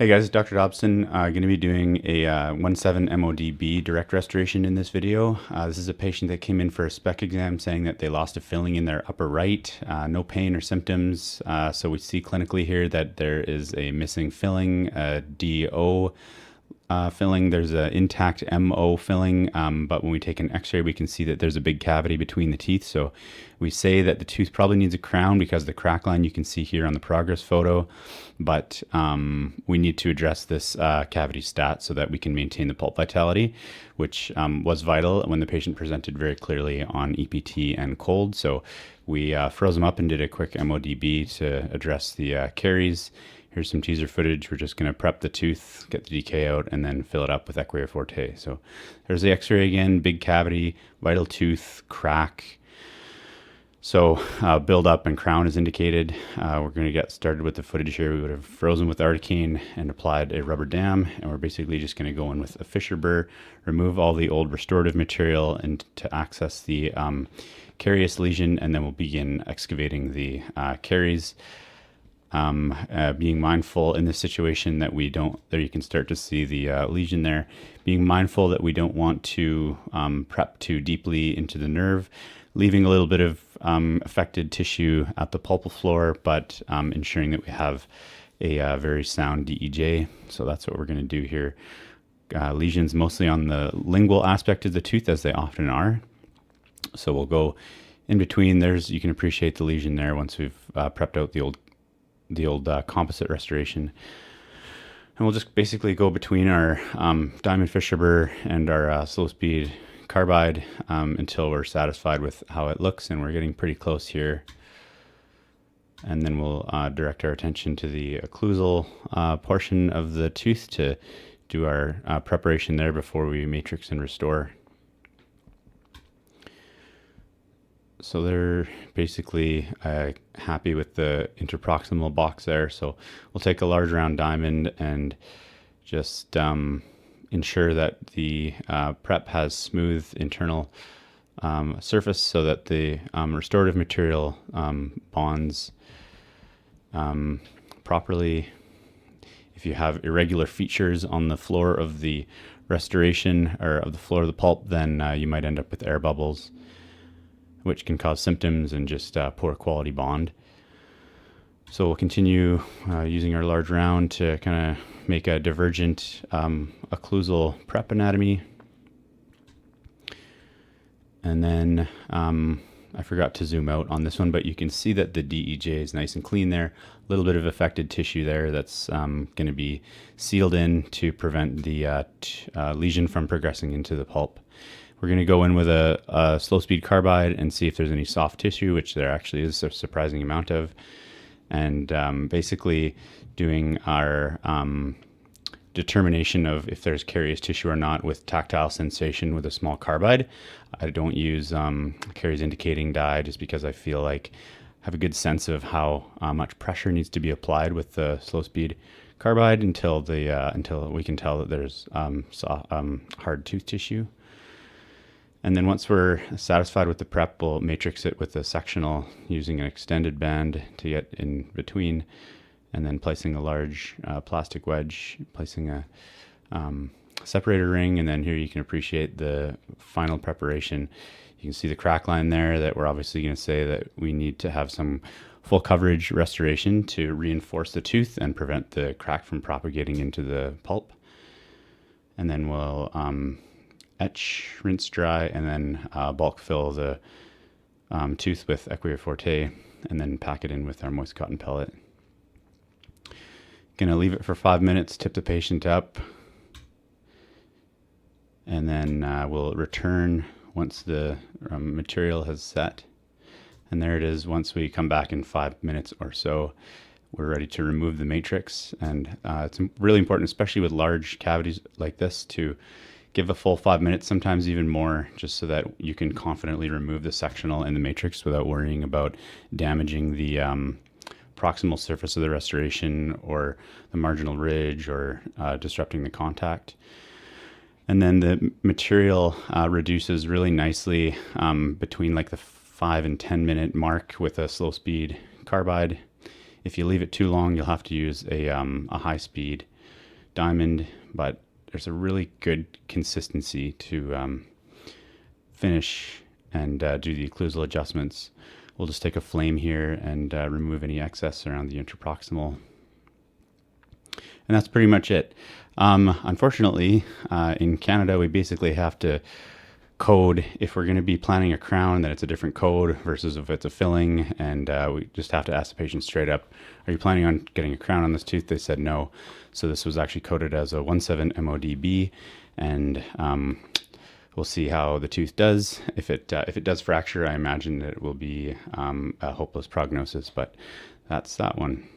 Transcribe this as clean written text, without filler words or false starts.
Hey guys, Dr. Dobson. Going to be doing a 1.7 MODB direct restoration in this video. This is a patient that came in for a spec exam saying that they lost a filling in their upper right, no pain or symptoms. So we see clinically here that there is a missing filling, a DO filling. There's an intact MO filling, but when we take an x-ray, we can see that there's a big cavity between the teeth. So we say that the tooth probably needs a crown because the crack line you can see here on the progress photo, but we need to address this cavity stat so that we can maintain the pulp vitality, which was vital when the patient presented very clearly on EPT and cold. So we froze them up and did a quick MODB to address the caries. Here's some teaser footage. We're just going to prep the tooth, get the decay out, and then fill it up with Equia Forte. So there's the x-ray again, big cavity, vital tooth, crack. So build up and crown is indicated. We're going to get started with the footage here. We would have frozen with articaine and applied a rubber dam. And we're basically just going to go in with a Fisher burr, remove all the old restorative material and to access the carious lesion, and then we'll begin excavating the caries. Being mindful in this situation that we don't, there you can start to see the lesion there, being mindful that we don't want to prep too deeply into the nerve, leaving a little bit of affected tissue at the pulpal floor, but ensuring that we have a very sound DEJ. So that's what we're going to do here. Lesions mostly on the lingual aspect of the tooth, as they often are. So we'll go in between. There's, you can appreciate the lesion there once we've prepped out the old composite restoration. And we'll just basically go between our diamond Fisher burr and our slow speed carbide until we're satisfied with how it looks, and we're getting pretty close here. And then we'll direct our attention to the occlusal portion of the tooth to do our preparation there before we matrix and restore. So they're basically happy with the interproximal box there. So we'll take a large round diamond and just ensure that the prep has smooth internal surface so that the restorative material bonds properly. If you have irregular features on the floor of the restoration or of the floor of the pulp, then you might end up with air bubbles, which can cause symptoms and just poor quality bond. So we'll continue using our large round to kind of make a divergent occlusal prep anatomy. And then I forgot to zoom out on this one, but you can see that the DEJ is nice and clean there. A little bit of affected tissue there that's going to be sealed in to prevent the lesion from progressing into the pulp. We're going to go in with a slow speed carbide and see if there's any soft tissue, which there actually is a surprising amount of. And basically doing our determination of if there's carious tissue or not with tactile sensation with a small carbide. I don't use caries indicating dye just because I feel like I have a good sense of how much pressure needs to be applied with the slow speed carbide until we can tell that there's hard tooth tissue. And then once we're satisfied with the prep, we'll matrix it with a sectional using an extended band to get in between, and then placing a large plastic wedge, placing a separator ring, and then here you can appreciate the final preparation. You can see the crack line there that we're obviously going to say that we need to have some full coverage restoration to reinforce the tooth and prevent the crack from propagating into the pulp. And then we'll etch, rinse dry, and then bulk fill the tooth with Equia Forte, and then pack it in with our moist cotton pellet. Gonna leave it for 5 minutes, tip the patient up, and then we'll return once the material has set. And there it is. Once we come back in 5 minutes or so, we're ready to remove the matrix. And it's really important, especially with large cavities like this, to give a full 5 minutes, sometimes even more, just so that you can confidently remove the sectional and the matrix without worrying about damaging the proximal surface of the restoration or the marginal ridge or disrupting the contact. And then the material reduces really nicely between like the 5 and 10 minute mark with a slow speed carbide. If you leave it too long, you'll have to use a high speed diamond, but there's a really good consistency to finish and do the occlusal adjustments. We'll just take a flame here and remove any excess around the interproximal. And that's pretty much it. Unfortunately, in Canada, we basically have to code if we're going to be planning a crown, that it's a different code versus if it's a filling. And we just have to ask the patient straight up, are you planning on getting a crown on this tooth? They said no. So this was actually coded as a 17 MODB. And we'll see how the tooth does. If it does fracture, I imagine that it will be a hopeless prognosis, but that's that one.